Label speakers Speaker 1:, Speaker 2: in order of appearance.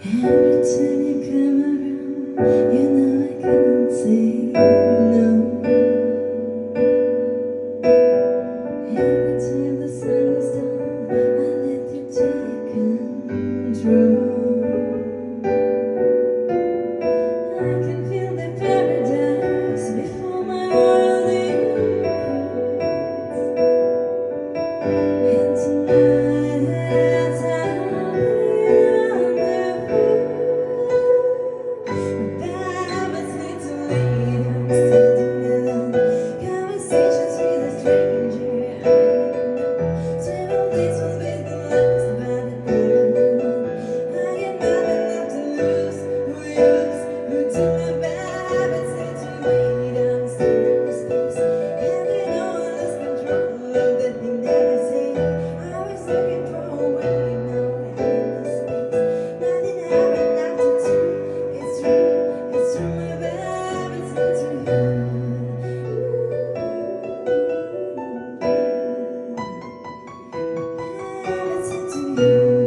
Speaker 1: Every time you come around, you know I couldn't say no. Every time the sun goes down, I let you take control. I can feel the paradise before my world improves. And tonight as I lay on the floor, habits need to lead us to the conversations with a stranger. Several days will be the last, but I get nothing left to lose. Who to my habits need to wait on this place. And I know I lose control of the thing that I say. I was looking for a way, now I have the space. Nothing happened after two. It's true, my habits need to you. Habits need to you.